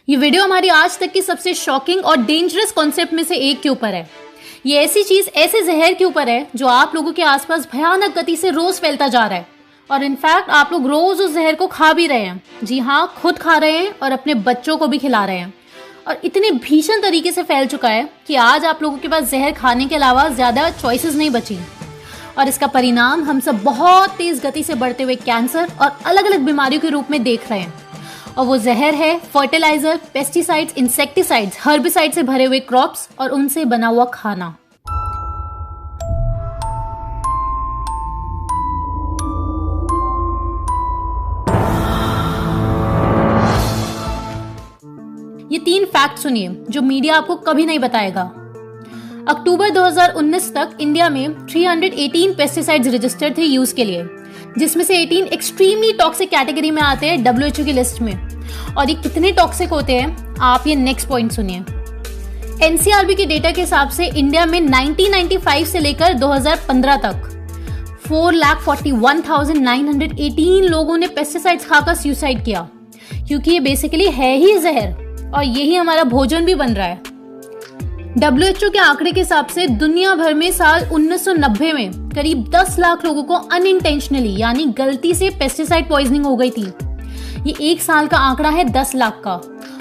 ये वीडियो हमारी आज तक की सबसे शॉकिंग और डेंजरस कॉन्सेप्ट में से एक के ऊपर है। ये ऐसी चीज, ऐसे जहर के ऊपर है जो आप लोगों के आसपास भयानक गति से रोज फैलता जा रहा है और इनफैक्ट आप लोग रोज उस जहर को खा भी रहे हैं। जी हाँ, खुद खा रहे हैं और अपने बच्चों को भी खिला रहे हैं और इतने भीषण तरीके से फैल चुका है कि आज आप लोगों के पास जहर खाने के अलावा ज्यादा चॉइसेस नहीं बची और इसका परिणाम हम सब बहुत तेज गति से बढ़ते हुए कैंसर और अलग अलग बीमारियों के रूप में देख रहे हैं। और वो जहर है फर्टिलाइजर, पेस्टिसाइड्स, इंसेक्टिसाइड्स, हर्बिसाइड से भरे हुए क्रॉप्स और उनसे बना हुआ खाना। ये 3 फैक्ट सुनिए जो मीडिया आपको कभी नहीं बताएगा। अक्टूबर 2019 तक इंडिया में 318 पेस्टिसाइड्स रजिस्टर्ड थे यूज के लिए, जिसमें से 18 एक्सट्रीमली टॉक्सिक कैटेगरी में आते हैं WHO की लिस्ट में। और ये कितने टॉक्सिक होते हैं आप ये नेक्स्ट पॉइंट सुनिए। NCRB के डेटा के हिसाब से इंडिया में 1995 से लेकर 2015 तक 4,41,918 लोगों ने पेस्टिसाइड्स खाकर सुसाइड किया, क्योंकि ये बेसिकली है ही जहर और यही हमारा भोजन भी बन रहा है। WHO के आंकड़े के हिसाब से दुनिया भर में साल 1990 में करीब 10 लाख लोगों को अनइंटेंशनली यानी गलती से पेस्टिसाइड पॉइजनिंग हो गई थी। ये एक साल का आंकड़ा है 10 लाख का।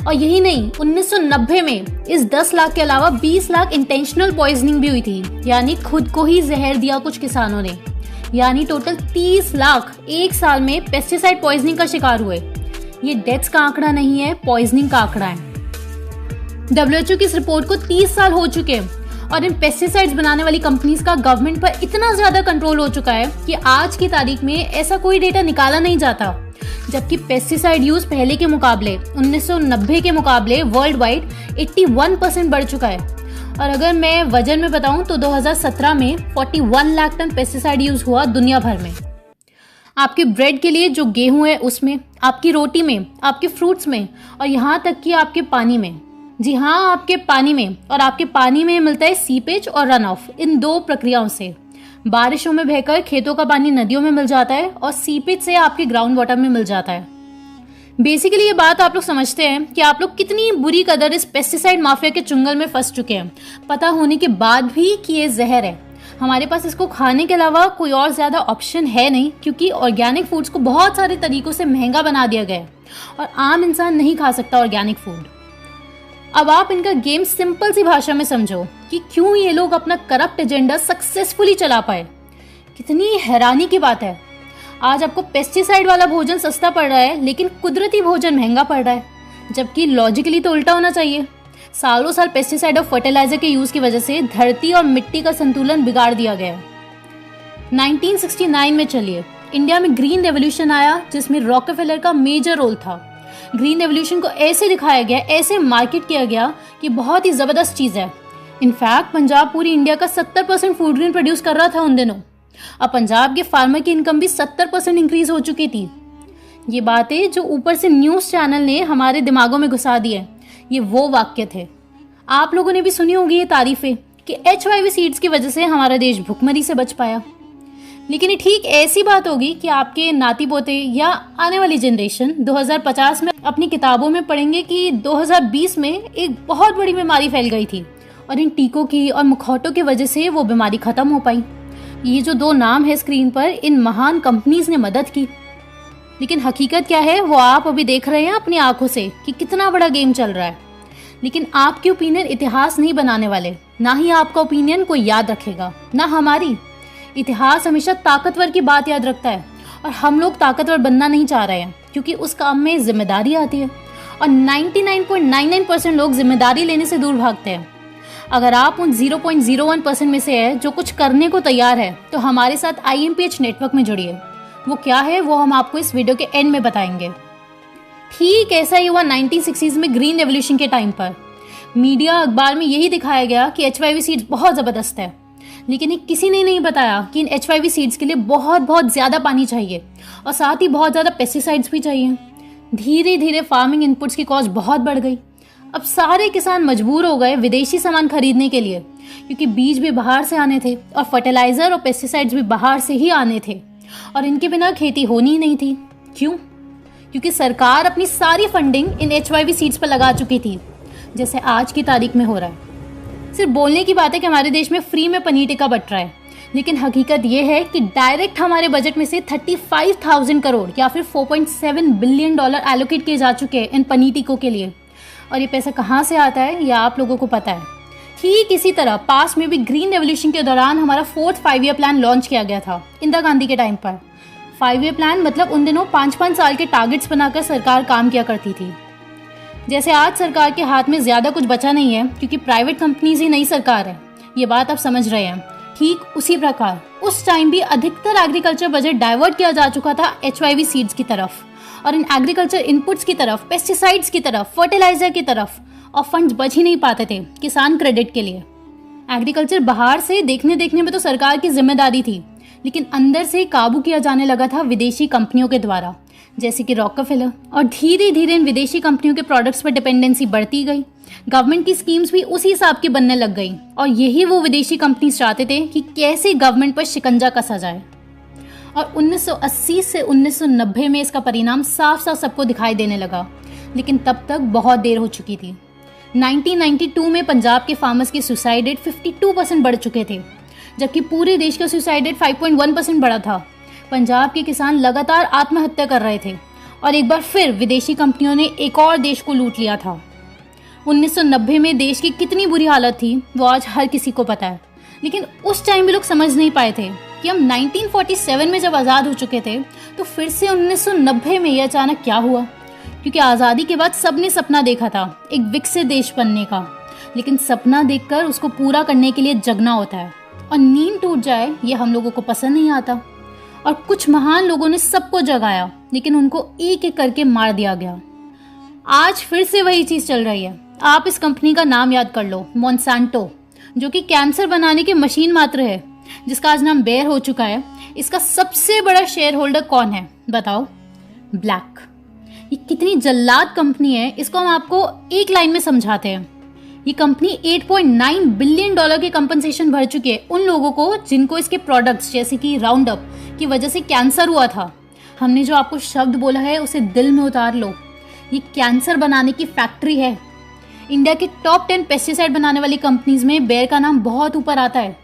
और यही नहीं, 1990 में इस 10 लाख के अलावा 20 लाख इंटेंशनल पॉइजनिंग भी हुई थी, यानी खुद को ही जहर दिया कुछ किसानों ने। यानी टोटल 30 लाख एक साल में पेस्टिसाइड पॉइजनिंग का शिकार हुए। ये डेथ्स का आंकड़ा नहीं है, पॉइजनिंग का आंकड़ा है। WHO की इस रिपोर्ट को 30 साल हो चुके हैं और इन पेस्टिसाइड्स बनाने वाली कंपनीज का गवर्नमेंट पर इतना ज्यादा कंट्रोल हो चुका है कि आज की तारीख में ऐसा कोई डेटा निकाला नहीं जाता। जबकि पेस्टिसाइड यूज पहले के मुकाबले 1990 के मुकाबले वर्ल्ड वाइड 81% बढ़ चुका है। और अगर मैं वजन में बताऊं तो 2017 में 41 लाख टन पेस्टिसाइड यूज हुआ दुनिया भर में। आपके ब्रेड के लिए जो गेहूं है उसमें, आपकी रोटी में, आपके फ्रूट्स में और यहाँ तक कि आपके पानी में। जी हाँ, आपके पानी में। और आपके पानी में मिलता है सीपेज और रन ऑफ। इन 2 प्रक्रियाओं से बारिशों में बहकर खेतों का पानी नदियों में मिल जाता है और सीपेज से आपके ग्राउंड वाटर में मिल जाता है। बेसिकली ये बात आप लोग समझते हैं कि आप लोग कितनी बुरी कदर इस पेस्टिसाइड माफिया के चुंगल में फंस चुके हैं, पता होने के बाद भी कि ये जहर है। हमारे पास इसको खाने के अलावा कोई और ज्यादा ऑप्शन है नहीं, क्योंकि ऑर्गेनिक फूड्स को बहुत सारे तरीकों से महंगा बना दिया गया है और आम इंसान नहीं खा सकता ऑर्गेनिक फूड। अब आप इनका गेम सिंपल सी भाषा में समझो कि क्यों ये लोग अपना करप्ट एजेंडा सक्सेसफुली चला पाए। कितनी हैरानी की बात है, आज आपको पेस्टिसाइड वाला भोजन सस्ता पड़ रहा है लेकिन कुदरती भोजन महंगा पड़ रहा है, जबकि लॉजिकली तो उल्टा होना चाहिए। सालों साल पेस्टिसाइड और फर्टिलाइजर के यूज की वजह से धरती और मिट्टी का संतुलन बिगाड़ दिया गया है। 1969 में चलिए इंडिया में ग्रीन रेवोल्यूशन आया, जिसमें रॉकफेलर का मेजर रोल था। ग्रीन रेवोल्यूशन को ऐसे दिखाया गया, ऐसे मार्केट किया गया कि बहुत ही जबरदस्त चीज है। इनफैक्ट पंजाब पूरी इंडिया का 70% फूड ग्रेन प्रोड्यूस कर रहा था उन दिनों। अब पंजाब के फार्मर की इनकम भी 70% इंक्रीज हो चुकी थी। ये बातें जो ऊपर से न्यूज चैनल ने हमारे दिमागों में घुसा दी है, ये वो वाक्य थे। आप लोगों ने भी सुनी होगी ये तारीफें कि HIV सीड्स की वजह से हमारा देश भुखमरी से बच पाया। लेकिन ये ठीक ऐसी बात होगी कि आपके नाती पोते या आने वाली जनरेशन 2050 में अपनी किताबों में पढ़ेंगे कि 2020 में एक बहुत बड़ी बीमारी फैल गई थी और इन टीकों की और मुखौटों की वजह से वो बीमारी खत्म हो पाई। ये जो 2 नाम है स्क्रीन पर, इन महान कंपनीज ने मदद की। लेकिन हकीकत क्या है वो आप अभी देख रहे हैं अपनी आंखों से कि कितना बड़ा गेम चल रहा है। लेकिन आपकी ओपिनियन इतिहास नहीं बनाने वाले, ना ही आपका ओपिनियन कोई याद रखेगा, ना हमारी। इतिहास हमेशा ताकतवर की बात याद रखता है और हम लोग ताकतवर बनना नहीं चाह रहे हैं, क्योंकि उस काम में जिम्मेदारी आती है और 99.99% लोग जिम्मेदारी लेने से दूर भागते हैं। अगर आप उन 0.01% में से है जो कुछ करने को तैयार है, तो हमारे साथ IMPH नेटवर्क में जुड़िए। वो क्या है वो हम आपको इस वीडियो के एंड में बताएंगे। ठीक ऐसा ही हुआ 1960s में ग्रीन रेवोल्यूशन के टाइम पर। मीडिया अखबार में यही दिखाया गया कि HIV सीड्स बहुत जबरदस्त है, लेकिन किसी ने नहीं बताया कि इन HIV सीड्स के लिए बहुत बहुत ज्यादा पानी चाहिए और साथ ही बहुत ज्यादा पेस्टिसाइड्स भी चाहिए। धीरे धीरे फार्मिंग इनपुट्स की कॉस्ट बहुत बढ़ गई। अब सारे किसान मजबूर हो गए विदेशी सामान खरीदने के लिए, क्योंकि बीज भी बाहर से आने थे और फर्टिलाइजर और पेस्टिसाइड्स भी बाहर से ही आने थे और इनके बिना खेती होनी ही नहीं थी। क्यों? क्योंकि सरकार अपनी सारी फंडिंग इन HYV सीड्स पर लगा चुकी थी, जैसे आज की तारीख में हो रहा है। सिर्फ बोलने की बात है कि हमारे देश में फ्री में पनीर टिक्का बट रहा है, लेकिन हकीकत ये है कि डायरेक्ट हमारे बजट में से 35,000 करोड़ या फिर $4.7 बिलियन एलोकेट किए जा चुके हैं इन पनीर टिक्कों के लिए। और ये पैसा कहाँ से आता है ये आप लोगों को पता है। ठीक इसी तरह पास में भी ग्रीन रेवोल्यूशन के दौरान हमारा 4th 5-year प्लान लॉन्च किया गया था इंदिरा गांधी के टाइम पर। 5-year प्लान मतलब उन दिनों 5-5 साल के टारगेट्स बनाकर सरकार काम किया करती थी। जैसे आज सरकार के हाथ में ज्यादा कुछ बचा नहीं है क्योंकि प्राइवेट कंपनीज ही नई सरकार है, ये बात आप समझ रहे हैं। ठीक उसी प्रकार उस टाइम भी अधिकतर एग्रीकल्चर बजट डाइवर्ट किया जा चुका था HYV सीड्स की तरफ और इन एग्रीकल्चर इनपुट्स की तरफ, पेस्टिसाइड्स की तरफ, फर्टिलाइजर की तरफ, और फंड्स बच ही नहीं पाते थे किसान क्रेडिट के लिए। एग्रीकल्चर बाहर से देखने में तो सरकार की जिम्मेदारी थी, लेकिन अंदर से काबू किया जाने लगा था विदेशी कंपनियों के द्वारा, जैसे कि रॉकफेलर। और धीरे धीरे इन विदेशी कंपनियों के प्रोडक्ट्स पर डिपेंडेंसी बढ़ती गई। गवर्नमेंट की स्कीम्स भी उसी हिसाब की बनने लग गई और यही वो विदेशी कंपनीज चाहते थे कि कैसे गवर्नमेंट पर शिकंजा कसा जाए। और 1980 से 1990 में इसका परिणाम साफ साफ सबको दिखाई देने लगा, लेकिन तब तक बहुत देर हो चुकी थी। 1992 में पंजाब के फार्मर्स के सुसाइड रेट 52% बढ़ चुके थे, जबकि पूरे देश का सुसाइड रेट 5.1% बढ़ा था। पंजाब के किसान लगातार आत्महत्या कर रहे थे और एक बार फिर विदेशी कंपनियों ने एक और देश को लूट लिया था। 1990 में देश की कितनी बुरी हालत थी वो आज हर किसी को पता है, लेकिन उस टाइम भी लोग समझ नहीं पाए थे कि हम 1947 में जब आज़ाद हो चुके थे तो फिर से 1990 में यह अचानक क्या हुआ। क्योंकि आज़ादी के बाद सबने सपना देखा था एक विकसित देश बनने का, लेकिन सपना देखकर उसको पूरा करने के लिए जगना होता है और नींद टूट जाए ये हम लोगों को पसंद नहीं आता। और कुछ महान लोगों ने सबको जगाया, लेकिन उनको एक एक करके मार दिया गया। आज फिर से वही चीज़ चल रही है। आप इस कंपनी का नाम याद कर लो, मोनसेंटो, जो कि कैंसर बनाने की मशीन मात्र है, जिसका आज नाम बेयर हो चुका है। इसका सबसे बड़ा शेयर होल्डर कौन है बताओ? ब्लैक। ये कितनी जल्लाद कंपनी है इसको हम आपको एक लाइन में समझाते हैं। ये कंपनी $8.9 बिलियन के कंपनसेशन भर चुकी है उन लोगों को जिनको इसके प्रोडक्ट्स जैसे कि राउंड अप की वजह से कैंसर हुआ था। हमने जो आपको शब्द बोला है उसे दिल में उतार लो। ये कैंसर बनाने की फैक्ट्री है। इंडिया के टॉप 10 पेस्टिसाइड बनाने वाली कंपनीज में बेयर का नाम बहुत ऊपर आता है।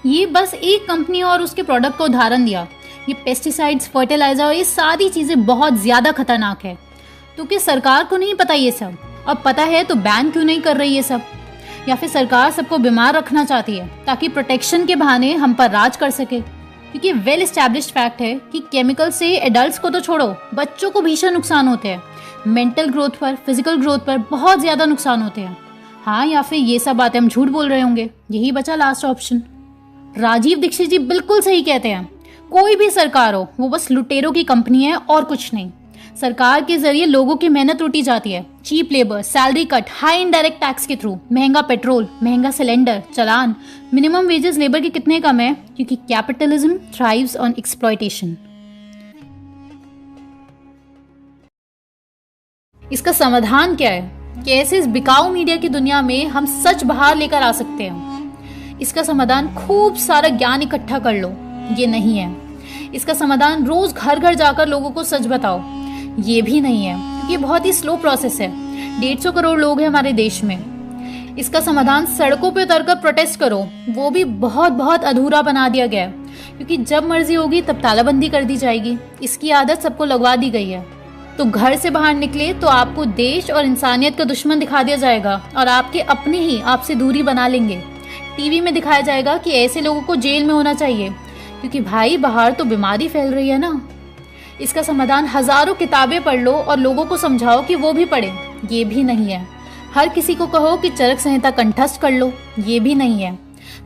ये बस एक कंपनी और उसके प्रोडक्ट को उदाहरण दिया। ये पेस्टिसाइड्स, फर्टिलाइजर और ये सारी चीज़ें बहुत ज़्यादा खतरनाक है। तो क्या सरकार को नहीं पता ये सब? और पता है तो बैन क्यों नहीं कर रही ये सब? या फिर सरकार सबको बीमार रखना चाहती है ताकि प्रोटेक्शन के बहाने हम पर राज कर सके? क्योंकि वेल एस्टैब्लिश्ड फैक्ट है कि केमिकल से एडल्ट्स को तो छोड़ो, बच्चों को भीषण नुकसान होते हैं। मेंटल ग्रोथ पर, फिजिकल ग्रोथ पर बहुत ज़्यादा नुकसान होते हैं। हाँ, या फिर ये सब बातें हम झूठ बोल रहे होंगे। यही बचा लास्ट ऑप्शन। राजीव दीक्षित जी बिल्कुल सही कहते हैं। कोई भी सरकार हो वो बस लुटेरों की कंपनी है और कुछ नहीं। सरकार के जरिए लोगों की मेहनत लूटी जाती है। Cheap labour, salary cut, high indirect tax के थ्रू, महंगा पेट्रोल, महंगा सिलेंडर, चालान, मिनिमम वेजेस लेबर के कितने कम है? क्योंकि कैपिटलिज्म थ्राइव्स ऑन एक्सप्लॉयटेशन। इसका समाधान क्या है? कैसे इस बिकाऊ मीडिया की दुनिया में हम सच बाहर लेकर आ सकते हैं? इसका समाधान खूब सारा ज्ञान इकट्ठा कर लो, ये नहीं है। इसका समाधान रोज घर घर जाकर लोगों को सच बताओ, ये भी नहीं है, क्योंकि ये बहुत ही स्लो प्रोसेस है। 150 करोड़ लोग हैं हमारे देश में। इसका समाधान सड़कों पे उतरकर प्रोटेस्ट करो, वो भी बहुत बहुत अधूरा बना दिया गया है, क्योंकि जब मर्जी होगी तब तालाबंदी कर दी जाएगी। इसकी आदत सबको लगवा दी गई है। तो घर से बाहर निकले तो आपको देश और इंसानियत का दुश्मन दिखा दिया जाएगा और आपके अपने ही आपसे दूरी बना लेंगे। टीवी में दिखाया जाएगा कि ऐसे लोगों को जेल में होना चाहिए, क्योंकि भाई बाहर तो बीमारी फैल रही है ना। इसका समाधान हजारों किताबें पढ़ लो और लोगों को समझाओ कि वो भी पढ़े, ये भी नहीं है। हर किसी को कहो कि चरक संहिता कंठस्थ कर लो, ये भी नहीं है।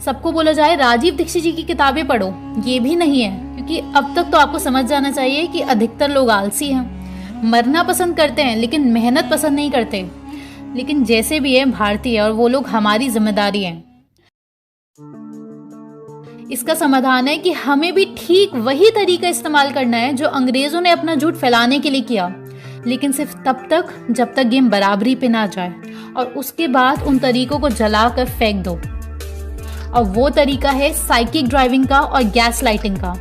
सबको बोला जाए राजीव दीक्षित जी की किताबें पढ़ो, ये भी नहीं है, क्योंकि अब तक तो आपको समझ जाना चाहिए कि अधिकतर लोग आलसी हैं। मरना पसंद करते हैं लेकिन मेहनत पसंद नहीं करते। लेकिन जैसे भी है भारतीय और वो लोग हमारी जिम्मेदारी हैं। इसका समाधान है कि हमें भी ठीक वही तरीका इस्तेमाल करना है जो अंग्रेजों ने अपना झूठ फैलाने के लिए किया, लेकिन सिर्फ तब तक जब तक गेम बराबरी पे ना जाए, और उसके बाद उन तरीकों को जलाकर फेंक दो। और वो तरीका है साइकिक ड्राइविंग का और गैस लाइटिंग का।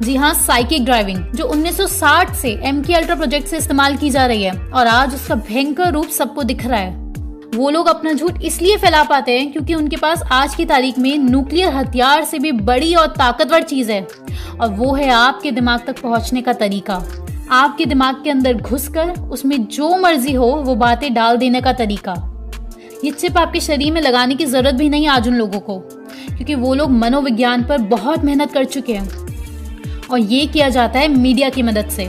जी हाँ, साइकिक ड्राइविंग, जो 1960 से MK अल्ट्रा प्रोजेक्ट से इस्तेमाल की जा रही है और आज उसका भयंकर रूप सबको दिख रहा है। वो लोग अपना झूठ इसलिए फैला पाते हैं क्योंकि उनके पास आज की तारीख में न्यूक्लियर हथियार से भी बड़ी और ताकतवर चीज है, और वो है आपके दिमाग तक पहुंचने का तरीका। आपके दिमाग के अंदर घुसकर उसमें जो मर्जी हो वो बातें डाल देने का तरीका। ये चिप आपके शरीर में लगाने की जरूरत भी नहीं आज उन लोगों को, क्योंकि वो लोग मनोविज्ञान पर बहुत मेहनत कर चुके हैं, और ये किया जाता है मीडिया की मदद से।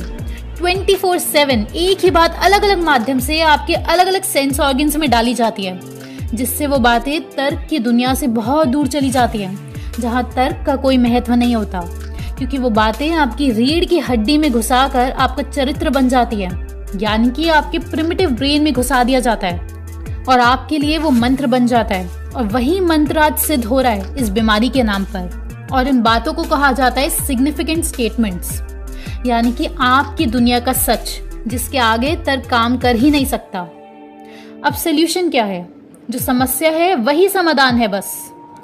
24/7 एक ही बात अलग अलग माध्यम से आपके अलग अलग सेंस ऑर्गन्स में डाली जाती है, जिससे वो बातें तर्क की दुनिया से बहुत दूर चली जाती हैं, जहाँ तर्क का कोई महत्व नहीं होता, क्योंकि वो बातें आपकी रीढ़ की हड्डी में घुसाकर आपका चरित्र बन जाती है, यानी कि आपके प्रिमिटिव ब्रेन में घुसा दिया जाता है और आपके लिए वो मंत्र बन जाता है। और वही मंत्र आज सिद्ध हो रहा है इस बीमारी के नाम पर, और इन बातों को कहा जाता है सिग्निफिकेंट स्टेटमेंट्स, यानी कि आपकी दुनिया का सच, जिसके आगे तर्क काम कर ही नहीं सकता। अब सॉल्यूशन क्या है? जो समस्या है वही समाधान है बस।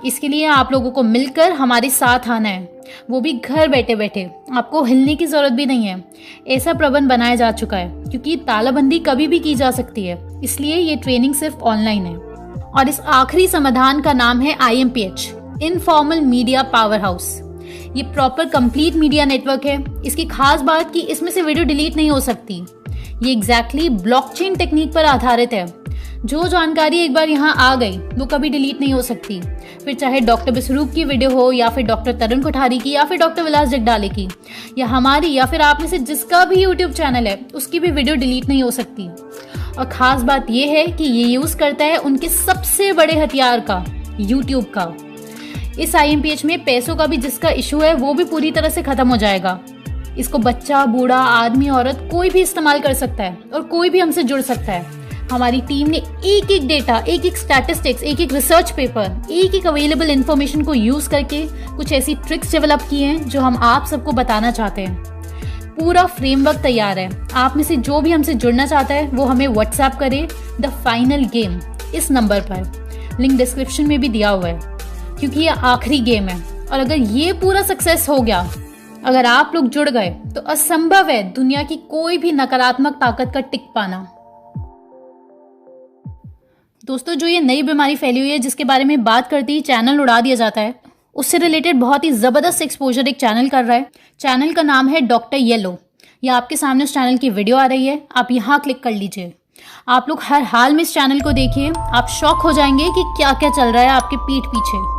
इसके लिए आप लोगों को मिलकर हमारे साथ आना है, वो भी घर बैठे बैठे। आपको हिलने की जरूरत भी नहीं है। ऐसा प्रबंध बनाया जा चुका है क्योंकि तालाबंदी कभी भी की जा सकती है, इसलिए ये ट्रेनिंग सिर्फ ऑनलाइन है। और इस आखिरी समाधान का नाम है IMPH, informal media power house. ये प्रॉपर कंप्लीट मीडिया नेटवर्क है। इसकी खास बात कि इसमें से वीडियो डिलीट नहीं हो सकती। ये एग्जैक्टली ब्लॉकचेन टेक्निक पर आधारित है। जो जानकारी एक बार यहाँ आ गई वो कभी डिलीट नहीं हो सकती, फिर चाहे डॉक्टर बिस्वरूप की वीडियो हो, या फिर डॉक्टर तरुण कोठारी की, या फिर डॉक्टर विलास जगडाले की, या हमारी, या फिर आप में से जिसका भी यूट्यूब चैनल है उसकी भी वीडियो डिलीट नहीं हो सकती। और खास बात यह है कि ये यूज करता है उनके सबसे बड़े हथियार का, यूट्यूब का। इस IMPH में पैसों का भी जिसका इशू है वो भी पूरी तरह से खत्म हो जाएगा। इसको बच्चा, बूढ़ा, आदमी, औरत कोई भी इस्तेमाल कर सकता है और कोई भी हमसे जुड़ सकता है। हमारी टीम ने एक एक डेटा, एक एक स्टैटिस्टिक्स, एक एक रिसर्च पेपर, एक एक अवेलेबल इन्फॉर्मेशन को यूज करके कुछ ऐसी ट्रिक्स डेवलप की हैं जो हम आप सबको बताना चाहते हैं। पूरा फ्रेमवर्क तैयार है। आप में से जो भी हमसे जुड़ना चाहता है वो हमें व्हाट्सएप करे द फाइनल गेम इस नंबर पर। लिंक डिस्क्रिप्शन में भी दिया हुआ है, क्योंकि ये आखिरी गेम है। और अगर ये पूरा सक्सेस हो गया, अगर आप लोग जुड़ गए, तो असंभव है दुनिया की कोई भी नकारात्मक ताकत का टिक पाना। दोस्तों, जो ये नई बीमारी फैली हुई है जिसके बारे में बात करते ही चैनल उड़ा दिया जाता है, उससे रिलेटेड बहुत ही जबरदस्त एक्सपोजर एक चैनल कर रहा है। चैनल का नाम है डॉक्टर येलो। या आपके सामने उस चैनल की वीडियो आ रही है, आप यहाँ क्लिक कर लीजिए। आप लोग हर हाल में इस चैनल को देखिए, आप शॉक हो जाएंगे कि क्या क्या चल रहा है आपके पीठ पीछे।